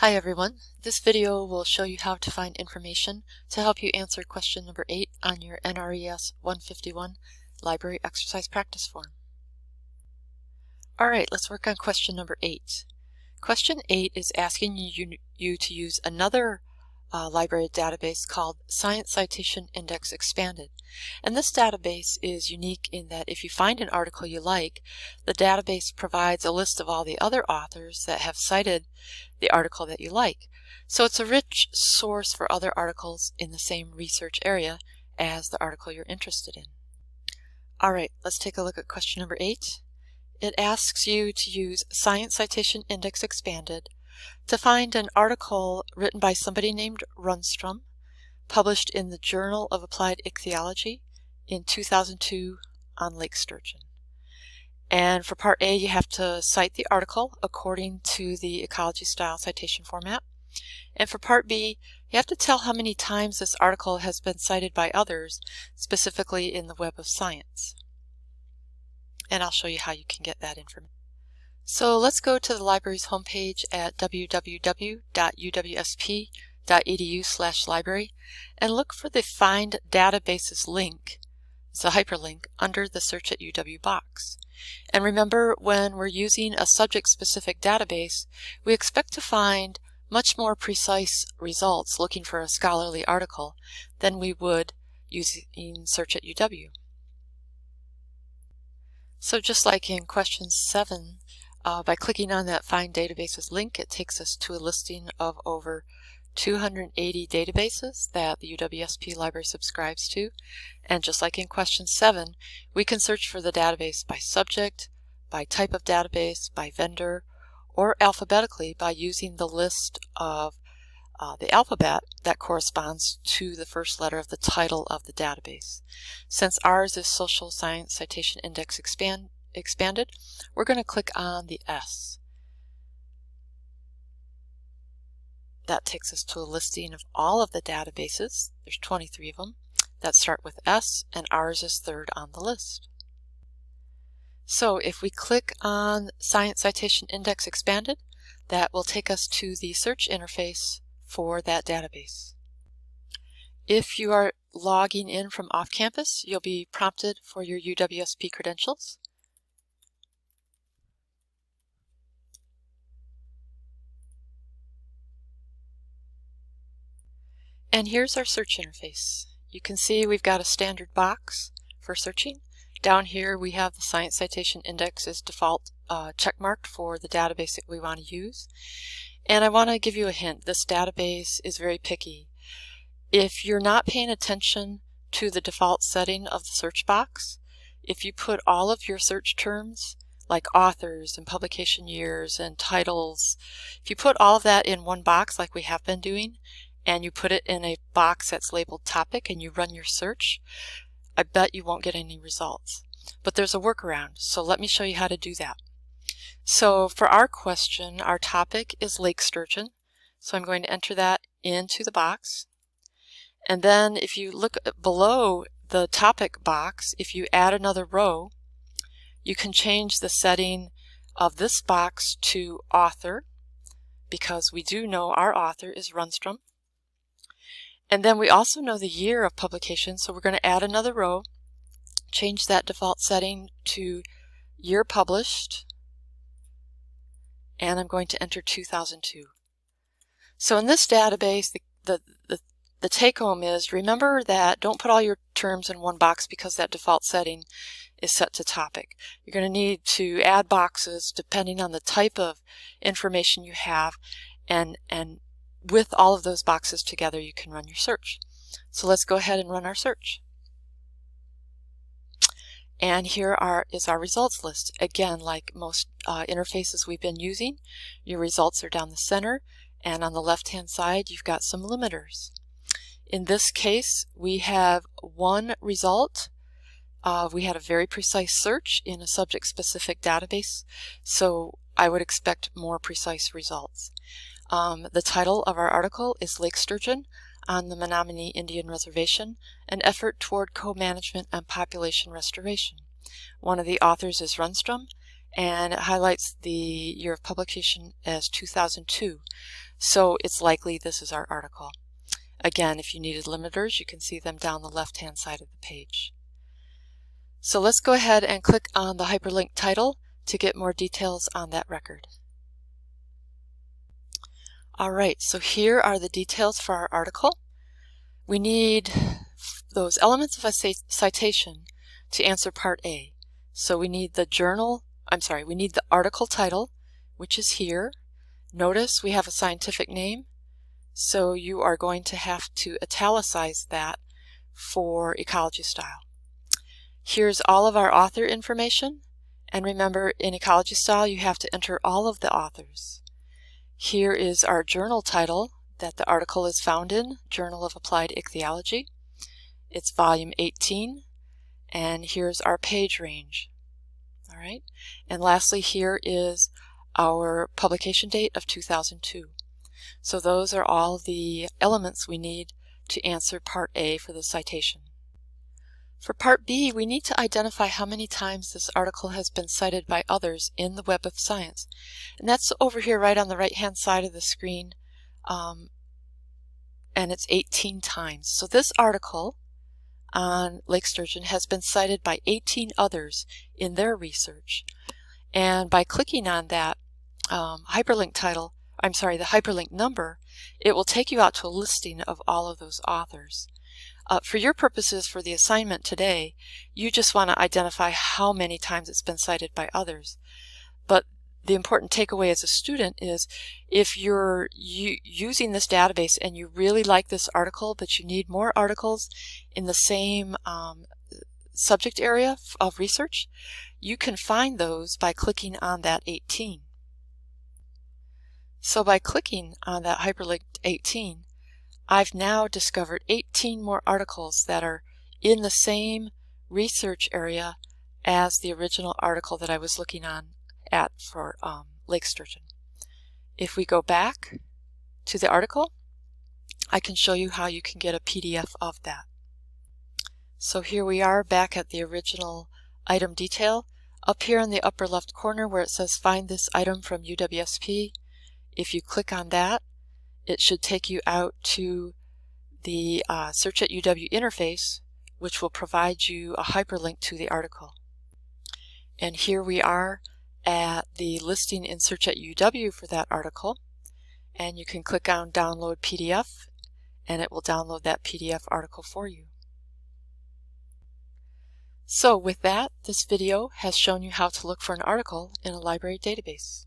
Hi everyone. This video will show you how to find information to help you answer question number 8 on your NRES 151 Library Exercise Practice Form. Alright, let's work on question number 8. Question 8 is asking you to use another library database called Science Citation Index Expanded. And this database is unique in that if you find an article you like, the database provides a list of all the other authors that have cited the article that you like. So it's a rich source for other articles in the same research area as the article you're interested in. Alright, let's take a look at question number 8. It asks you to use Science Citation Index Expanded to find an article written by somebody named Rundstrom, published in the Journal of Applied Ichthyology in 2002 on lake sturgeon. And for part A, you have to cite the article according to the ecology style citation format. And for part B, you have to tell how many times this article has been cited by others, specifically in the Web of Science. And I'll show you how you can get that information. So let's go to the library's homepage at www.uwsp.edu/library and look for the Find Databases link. It's a hyperlink under the Search at UW box. And remember, when we're using a subject-specific database, we expect to find much more precise results looking for a scholarly article than we would using Search at UW. So just like in question 7, by clicking on that Find Databases link, it takes us to a listing of over 280 databases that the UWSP library subscribes to. And just like in question 7, we can search for the database by subject, by type of database, by vendor, or alphabetically by using the list of the alphabet that corresponds to the first letter of the title of the database. Since ours is Social Science Citation Index Expanded, we're going to click on the S. That takes us to a listing of all of the databases. There's 23 of them that start with S, and ours is third on the list. So if we click on Science Citation Index Expanded, that will take us to the search interface for that database. If you are logging in from off campus, you'll be prompted for your UWSP credentials. And here's our search interface. You can see we've got a standard box for searching. Down here we have the Science Citation Index as default checkmarked for the database that we want to use. And I want to give you a hint. This database is very picky. If you're not paying attention to the default setting of the search box, if you put all of your search terms like authors and publication years and titles, if you put all of that in one box like we have been doing, and you put it in a box that's labeled topic and you run your search, I bet you won't get any results. But there's a workaround, so let me show you how to do that. So for our question, our topic is lake sturgeon. So I'm going to enter that into the box. And then if you look below the topic box, if you add another row, you can change the setting of this box to author, because we do know our author is Rundstrom. And then we also know the year of publication, so we're going to add another row, change that default setting to year published, and I'm going to enter 2002. So in this database, the take-home is, remember that don't put all your terms in one box because that default setting is set to topic. You're going to need to add boxes depending on the type of information you have, and with all of those boxes together you can run your search. So let's go ahead and run our search. And here is our results list. Again, like most interfaces we've been using, your results are down the center, and on the left-hand side you've got some limiters. In this case, we have one result. We had a very precise search in a subject-specific database, so I would expect more precise results. The title of our article is Lake Sturgeon on the Menominee Indian Reservation, an effort toward co-management and population restoration. One of the authors is Rundstrom, and it highlights the year of publication as 2002. So it's likely this is our article. Again, if you needed limiters, you can see them down the left-hand side of the page. So let's go ahead and click on the hyperlink title to get more details on that record. Alright, so here are the details for our article. We need those elements of a citation to answer Part A. So we need the we need the article title, which is here. Notice we have a scientific name, so you are going to have to italicize that for ecology style. Here's all of our author information, and remember, in ecology style you have to enter all of the authors. Here is our journal title that the article is found in, Journal of Applied Ichthyology. It's volume 18, and here's our page range. All right, and lastly, here is our publication date of 2002. So those are all the elements we need to answer Part A for the citation. For Part B, we need to identify how many times this article has been cited by others in the Web of Science. And that's over here right on the right-hand side of the screen, and it's 18 times. So this article on lake sturgeon has been cited by 18 others in their research. And by clicking on that hyperlink title, the hyperlink number, it will take you out to a listing of all of those authors. For your purposes for the assignment today, you just want to identify how many times it's been cited by others. But the important takeaway as a student is if you're using this database and you really like this article, but you need more articles in the same subject area of research, you can find those by clicking on that 18. So by clicking on that hyperlinked 18, I've now discovered 18 more articles that are in the same research area as the original article that I was looking at for lake sturgeon. If we go back to the article, I can show you how you can get a PDF of that. So here we are back at the original item detail. Up here in the upper left corner where it says find this item from UWSP, if you click on that, it should take you out to the Search at UW interface, which will provide you a hyperlink to the article. And here we are at the listing in Search at UW for that article, and you can click on Download PDF, and it will download that PDF article for you. So with that, this video has shown you how to look for an article in a library database.